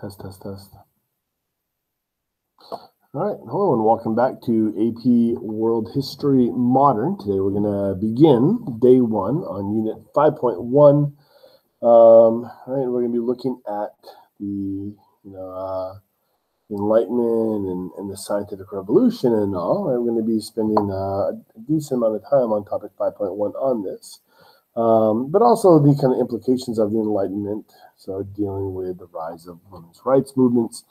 Test, test, test. All right, hello and welcome back to AP World History Modern. Today we're going to begin day one on Unit 5.1. All right, we're going to be looking at the Enlightenment and the scientific revolution and all. Right, we're going to be spending a decent amount of time on topic 5.1 on this, but also the kind of implications of the Enlightenment. So dealing with the rise of women's rights movements.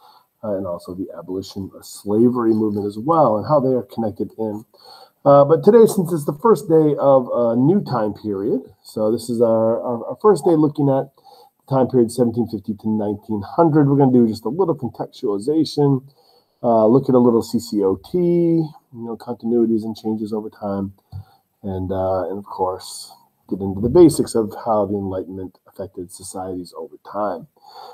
And also the abolition of slavery movement as well, and how they are connected in. But today, since it's the first day of a new time period, so this is our first day looking at the time period 1750 to 1900, we're going to do just a little contextualization, look at a little CCOT, continuities and changes over time, and of course, get into the basics of how the Enlightenment affected societies over time.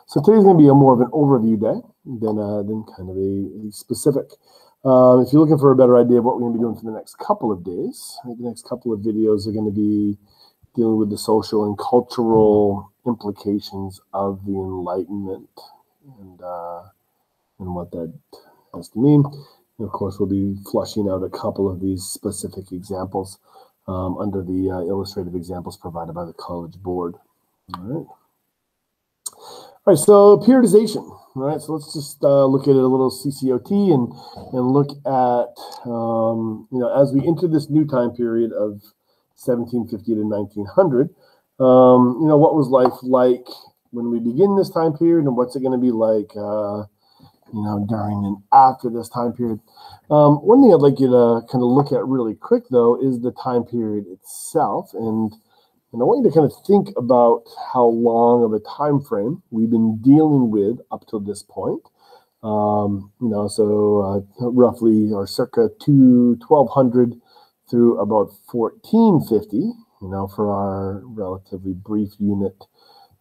So today's going to be more of an overview day than kind of a specific. If you're looking for a better idea of what we're going to be doing for the next couple of days, the next couple of videos are going to be dealing with the social and cultural implications of the Enlightenment and what that has to mean. And of course, we'll be flushing out a couple of these specific examples under the illustrative examples provided by the College Board. All right. All right, so periodization. All right, so let's just look at a little CCOT and look at, as we enter this new time period of 1750 to 1900, what was life like when we begin this time period, and what's it going to be like, during and after this time period. One thing I'd like you to kind of look at really quick, though, is the time period itself, and I want you to kind of think about how long of a time frame we've been dealing with up to this point. Roughly or circa 1200 through about 1450, for our relatively brief unit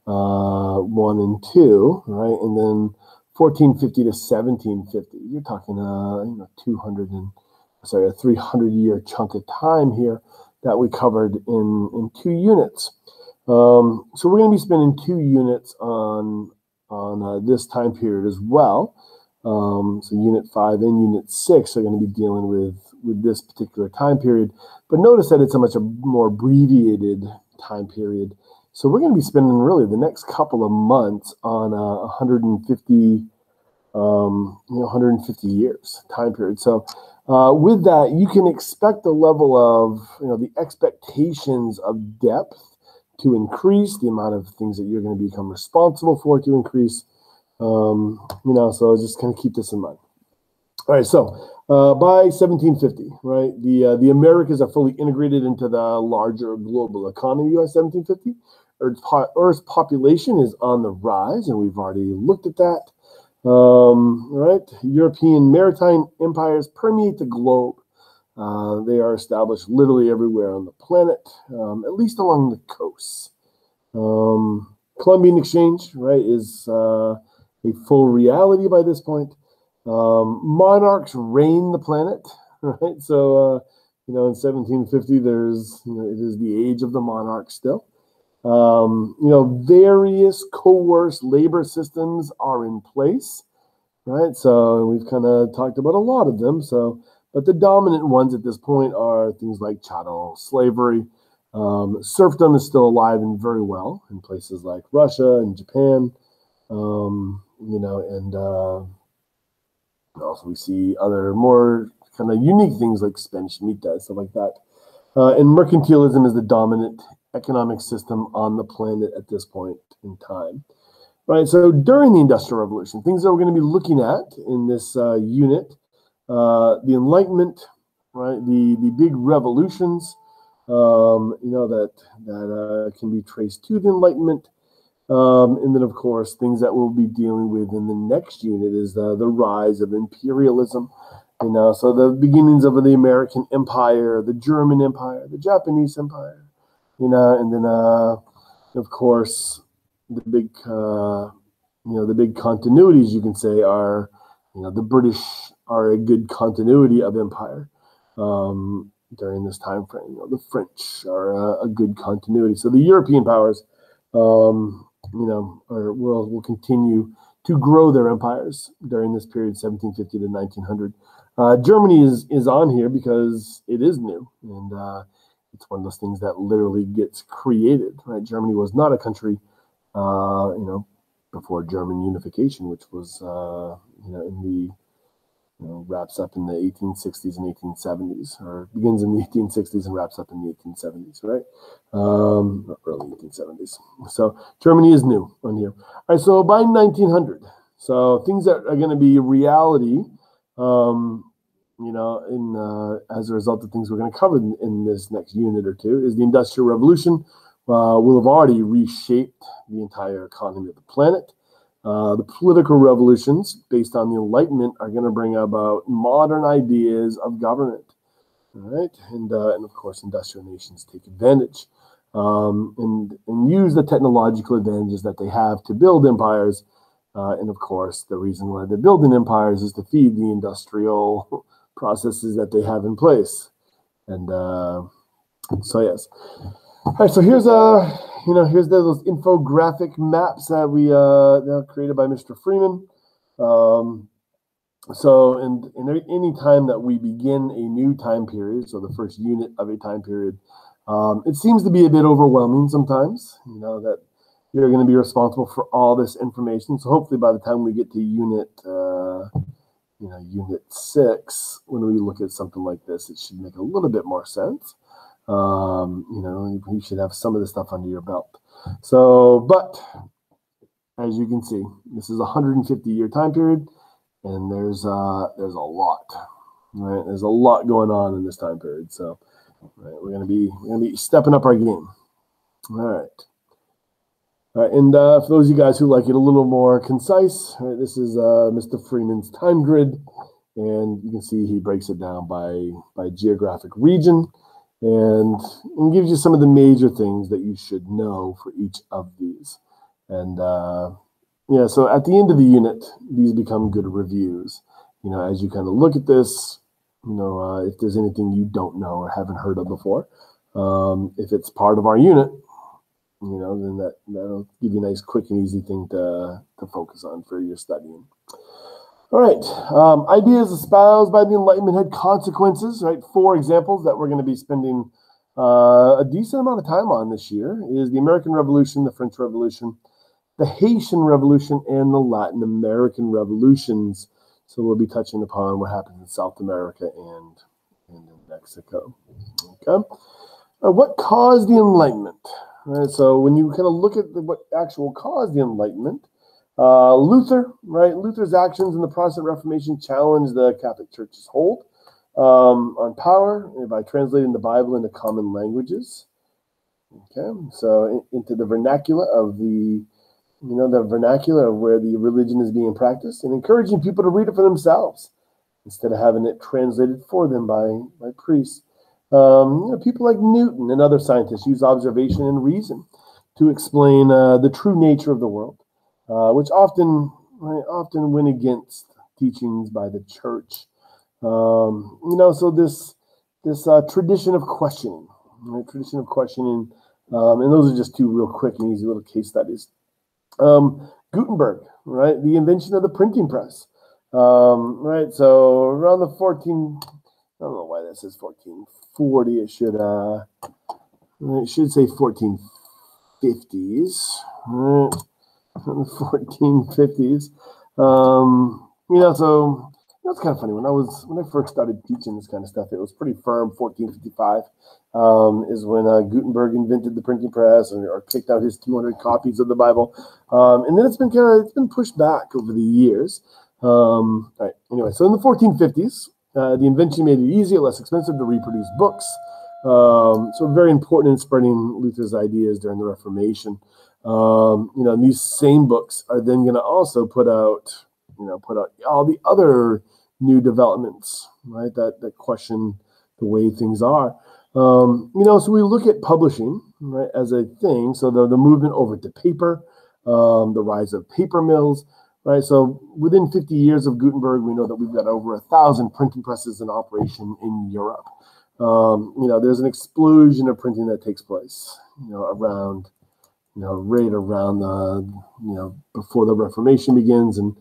1 and 2, right? And then 1450 to 1750, you're talking a 300-year chunk of time here that we covered in 2 units. So we're going to be spending 2 units on this time period as well. So Unit 5 and Unit 6 are going to be dealing with this particular time period. But notice that it's a much more abbreviated time period. So we're going to be spending really the next couple of months on 150 years time period. So with that, you can expect the level of, the expectations of depth to increase, the amount of things that you're going to become responsible for to increase, so just kind of keep this in mind. All right, so by 1750, right, the Americas are fully integrated into the larger global economy by 1750. Earth's population is on the rise, and we've already looked at that. Right, European maritime empires permeate the globe. They are established literally everywhere on the planet, at least along the coasts. Columbian Exchange, right, is a full reality by this point. Monarchs reign the planet, right? So, in 1750, there's, it is the age of the monarch still. Various coerced labor systems are in place, right? So we've kind of talked about a lot of them. So, but the dominant ones at this point are things like chattel slavery. Serfdom is still alive and very well in places like Russia and Japan, and also we see other more kind of unique things like Spanish Mita and stuff like that. And mercantilism is the dominant economic system on the planet at this point in time, right? So during the Industrial Revolution, things that we're going to be looking at in this unit, the Enlightenment, right? The big revolutions, that can be traced to the Enlightenment, and then of course things that we'll be dealing with in the next unit is the rise of imperialism. So the beginnings of the American Empire, the German Empire, the Japanese Empire. And then, of course, the big continuities you can say are, the British are a good continuity of empire during this time frame. The French are a good continuity. So the European powers, will continue to grow their empires during this period, 1750 to 1900. Germany is on here because it is new, and it's one of those things that literally gets created, right? Germany was not a country, before German unification, which was, wraps up in the 1860s and 1870s, or begins in the 1860s and wraps up in the 1870s, right? Early 1870s. So Germany is new on here. All right, so by 1900, so things that are going to be reality, as a result of things we're going to cover in this next unit or two, is the Industrial Revolution. Will have already reshaped the entire economy of the planet. The political revolutions based on the Enlightenment are going to bring about modern ideas of government, right? And of course, industrial nations take advantage and use the technological advantages that they have to build empires. And of course, the reason why they're building empires is to feed the industrial processes that they have in place. And so yes. All right, so here's here's those infographic maps that we created by Mr. Freeman. So any time that we begin a new time period, so the first unit of a time period, it seems to be a bit overwhelming sometimes, that you're going to be responsible for all this information. So hopefully by the time we get to unit 6, when we look at something like this, it should make a little bit more sense. You should have some of the stuff under your belt. So, but as you can see, this is a 150-year time period, and there's a lot, right? There's a lot going on in this time period. So, right, we're gonna be stepping up our game. All right, and for those of you guys who like it a little more concise, right, this is Mr. Freeman's time grid, and you can see he breaks it down by geographic region. And gives you some of the major things that you should know for each of these. And so at the end of the unit, these become good reviews. As you kind of look at this, if there's anything you don't know or haven't heard of before, if it's part of our unit, then that'll give you a nice, quick, and easy thing to focus on for your studying. All right, ideas espoused by the Enlightenment had consequences, right? 4 examples that we're going to be spending a decent amount of time on this year is the American Revolution, the French Revolution, the Haitian Revolution, and the Latin American Revolutions. So we'll be touching upon what happens in South America and in Mexico. Okay, what caused the Enlightenment? All right, so when you kind of look at what actual caused the Enlightenment, Luther, right? Luther's actions in the Protestant Reformation challenged the Catholic Church's hold on power by translating the Bible into common languages. Okay, so into the vernacular of the vernacular of where the religion is being practiced, and encouraging people to read it for themselves instead of having it translated for them by priests. People like Newton and other scientists use observation and reason to explain the true nature of the world. Which often went against teachings by the church. So this tradition of questioning, right? And those are just 2 real quick and easy little case studies. Gutenberg, right? The invention of the printing press, right? So around the I don't know why this is 1440. It should say 1450s, right? In the 1450s. So it's kind of funny. When I first started teaching this kind of stuff, it was pretty firm. 1455 is when Gutenberg invented the printing press or kicked out his 200 copies of the Bible. And then it's been pushed back over the years. All right. Anyway, so in the 1450s, the invention made it easier, less expensive to reproduce books. So very important in spreading Luther's ideas during the Reformation. And these same books are then going to also put out all the other new developments, right? That question the way things are. So we look at publishing, right, as a thing. So the movement over to paper, the rise of paper mills, right? So within 50 years of Gutenberg, we know that we've got over 1,000 printing presses in operation in Europe. There's an explosion of printing that takes place, around right around before the Reformation begins and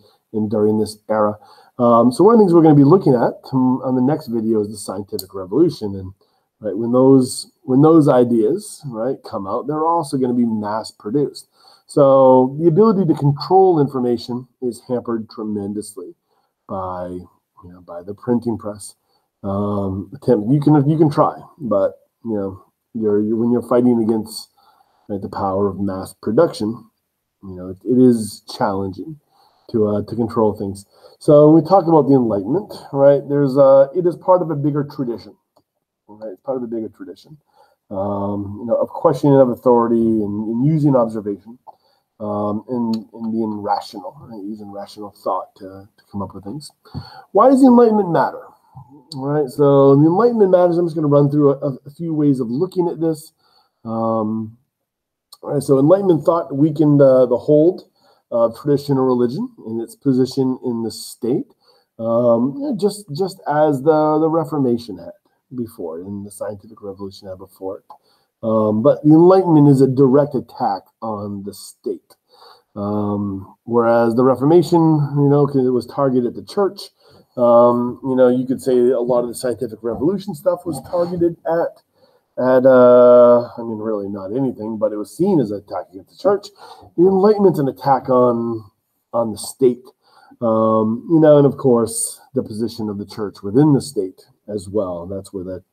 during this era. So one of the things we're going to be looking at on the next video is the scientific revolution. And right, when those ideas, right, come out, they're also going to be mass produced. So the ability to control information is hampered tremendously by the printing press. You can try, but when you're fighting against, right, the power of mass production, it is challenging to control things. So when we talk about the Enlightenment, right, it is part of a bigger tradition, right? It's part of a bigger tradition, of questioning of authority and using observation, and being rational, right? Using rational thought to come up with things. Why does the Enlightenment matter? All right, so the Enlightenment matters. I'm just going to run through a few ways of looking at this. All right, so Enlightenment thought weakened the hold of traditional religion and its position in the state, just as the Reformation had before, and the scientific revolution had before it. But the Enlightenment is a direct attack on the state, whereas the Reformation, it was targeted at the church. You could say a lot of the scientific revolution stuff was targeted at really not anything, but it was seen as an attack against the church. The Enlightenment's an attack on the state, and of course the position of the church within the state as well. That's where the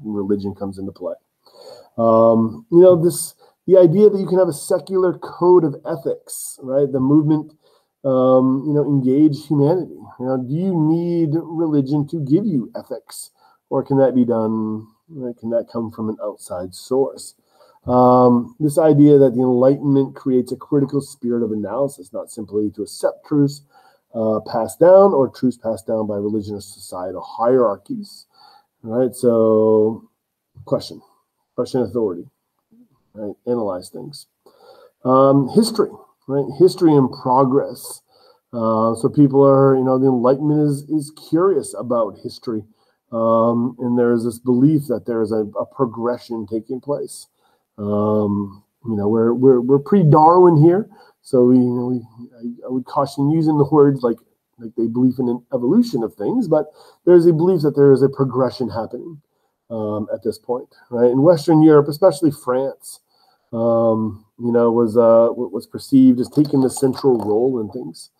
religion comes into play. The idea that you can have a secular code of ethics, right? The movement, engage humanity. Do you need religion to give you ethics, or can that be done? Right? Can that come from an outside source? This idea that the Enlightenment creates a critical spirit of analysis, not simply to accept truths passed down or truths passed down by religion or societal hierarchies. Right? So, question authority. Right? Analyze things. History. Right? History in progress. So people are, the Enlightenment is curious about history. And there's this belief that there's a progression taking place. We're pre-Darwin here, so I would caution using the words like they believe in an evolution of things, but there's a belief that there is a progression happening at this point, right? In Western Europe, especially France, was perceived as taking the central role in things,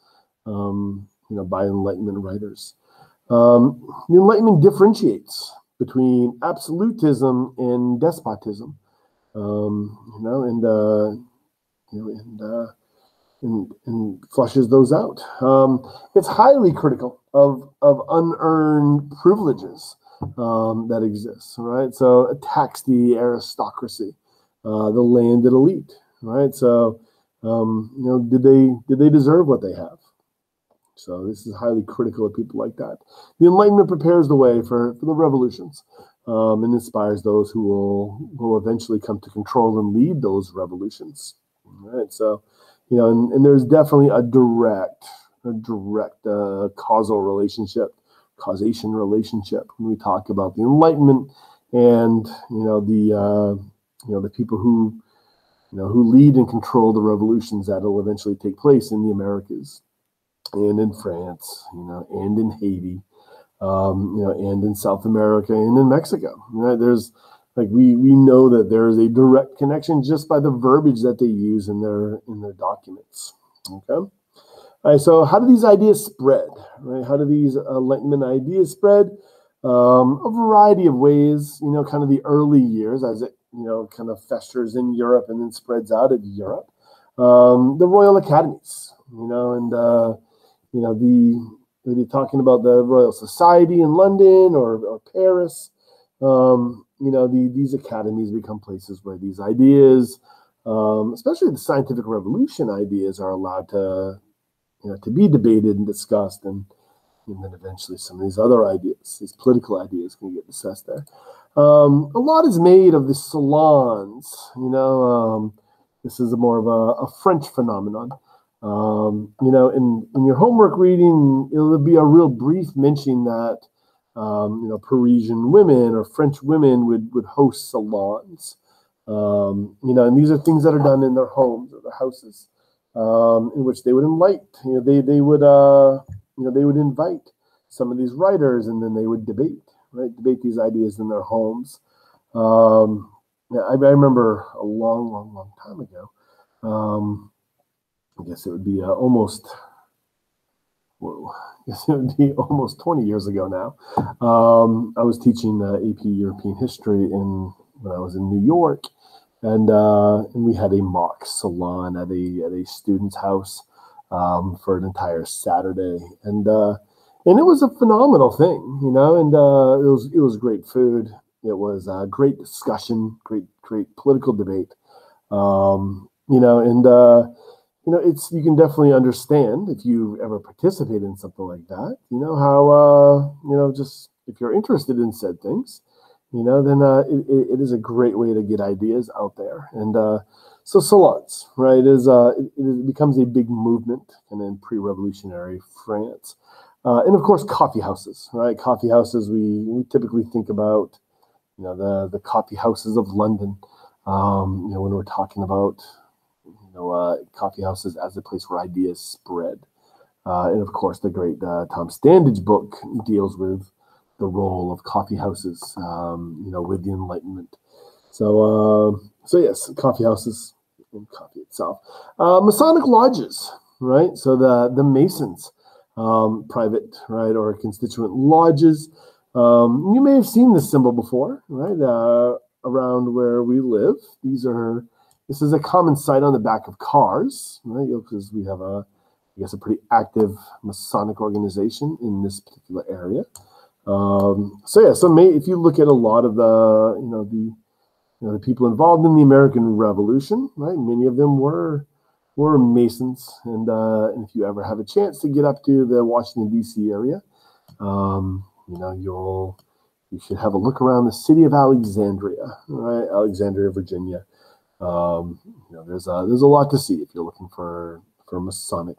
by Enlightenment writers. The Enlightenment differentiates between absolutism and despotism, and flushes those out. It's highly critical of unearned privileges that exist, right? So attacks the aristocracy, the landed elite, right? So, did they deserve what they have? So this is highly critical of people like that. The Enlightenment prepares the way for the revolutions, and inspires those who will eventually come to control and lead those revolutions. All right. So, and there's definitely a direct causation relationship when we talk about the Enlightenment and the people who lead and control the revolutions that will eventually take place in the Americas, and in France, and in Haiti, and in South America, and in Mexico. Right? There's we know that there is a direct connection just by the verbiage that they use in their documents. Okay. All right. So how do these ideas spread? Right? How do these Enlightenment ideas spread? A variety of ways. Kind of the early years as it kind of festers in Europe and then spreads out of Europe. The Royal Academies. They're talking about the Royal Society in London or Paris. These academies become places where these ideas, especially the scientific revolution ideas, are allowed to be debated and discussed, and then eventually some of these other ideas, these political ideas, can get discussed there. A lot is made of the salons. This is more of a French phenomenon. In your homework reading, it'll be a real brief mention that, Parisian women or French women would host salons. And these are things that are done in their homes or their houses, in which they would invite, they would invite some of these writers, and then they would debate these ideas in their homes. I remember a long, long, long time ago. I guess it would be almost 20 years ago now. I was teaching AP European History when I was in New York, and we had a mock salon at a student's house for an entire Saturday, and it was a phenomenal thing, and it was great food. It was great discussion, great political debate, it's, you can definitely understand if you ever participate in something like that, how, just if you're interested in said things, then it is a great way to get ideas out there. And so salons, right, it becomes a big movement and in pre-revolutionary France. And of course, coffee houses, right? Coffee houses, we typically think about, the coffee houses of London, when we're talking about, coffee houses as a place where ideas spread. And of course, the great Tom Standage book deals with the role of coffee houses, with the Enlightenment. So yes, coffee houses and coffee itself. Masonic lodges, right? So the Masons, private, right, or constituent lodges. You may have seen this symbol before, right? Around where we live. This is a common sight on the back of cars, right? Because we have a pretty active Masonic organization in this particular area. If you look at a lot of the people involved in the American Revolution, right? Many of them were Masons, and if you ever have a chance to get up to the Washington D.C. area, you should have a look around the city of Alexandria, right? Alexandria, Virginia. There's a lot to see if you're looking for Masonic,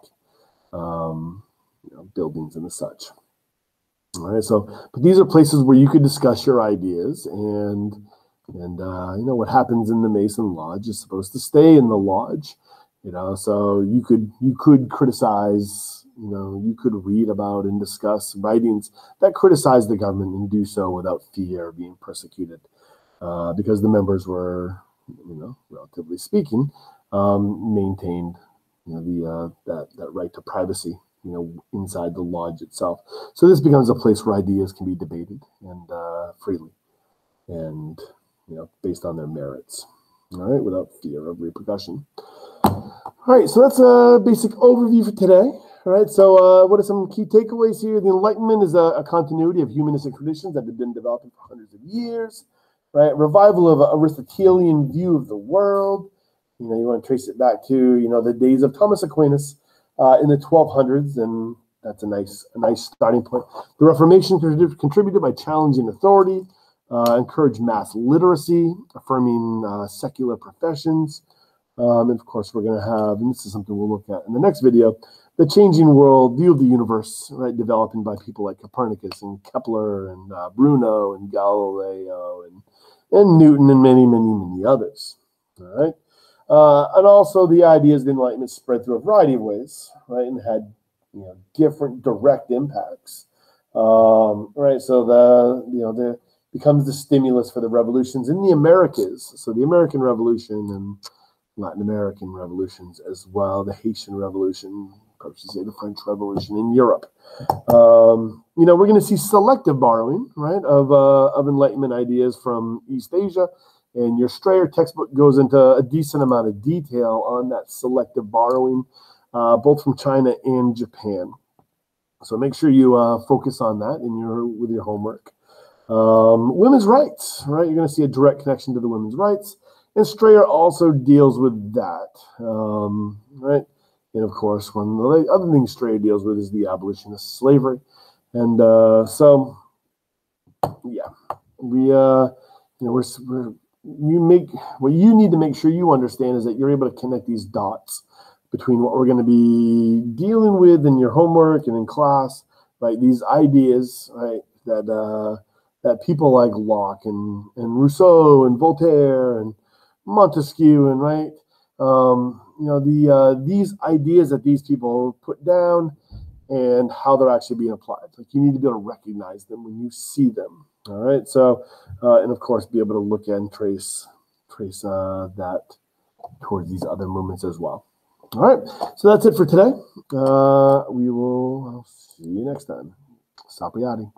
buildings and the such. All right, but these are places where you could discuss your ideas, and what happens in the Mason Lodge is supposed to stay in the lodge, so you could criticize, you could read about and discuss writings that criticize the government and do so without fear of being persecuted, because the members were, relatively speaking, maintained, that right to privacy, inside the lodge itself. So this becomes a place where ideas can be debated and freely, and based on their merits, all right, without fear of repercussion. All right, so that's a basic overview for today. All right, so what are some key takeaways here? The Enlightenment is a continuity of humanistic traditions that have been developing for hundreds of years. Right, revival of an Aristotelian view of the world. You want to trace it back to the days of Thomas Aquinas in the 1200s, and that's a nice starting point. The Reformation contributed by challenging authority, encouraged mass literacy, affirming secular professions, and of course we're going to have, and this is something we'll look at in the next video, the changing world view of the universe, right, developing by people like Copernicus and Kepler and Bruno and Galileo and Newton and many, many, many others. All right, and also the ideas of the Enlightenment spread through a variety of ways, right, and had different direct impacts. Right, so the becomes the stimulus for the revolutions in the Americas. So the American Revolution and Latin American revolutions as well, the Haitian Revolution, perhaps you say the French Revolution in Europe. We're going to see selective borrowing, right, of Enlightenment ideas from East Asia, and your Strayer textbook goes into a decent amount of detail on that selective borrowing, both from China and Japan. So make sure you focus on that with your homework. Women's rights, right? You're going to see a direct connection to the women's rights, and Strayer also deals with that, right? And of course, one of the other things Strayer deals with is the abolition of slavery. And what you need to make sure you understand is that you're able to connect these dots between what we're going to be dealing with in your homework and in class, right? These ideas, right, that people like Locke and Rousseau and Voltaire and Montesquieu, and right, these ideas that these people put down and how they're actually being applied. Like you need to be able to recognize them when you see them. All right. So, and of course, be able to look and trace that towards these other movements as well. All right. So that's it for today. We will see you next time. Sapriati.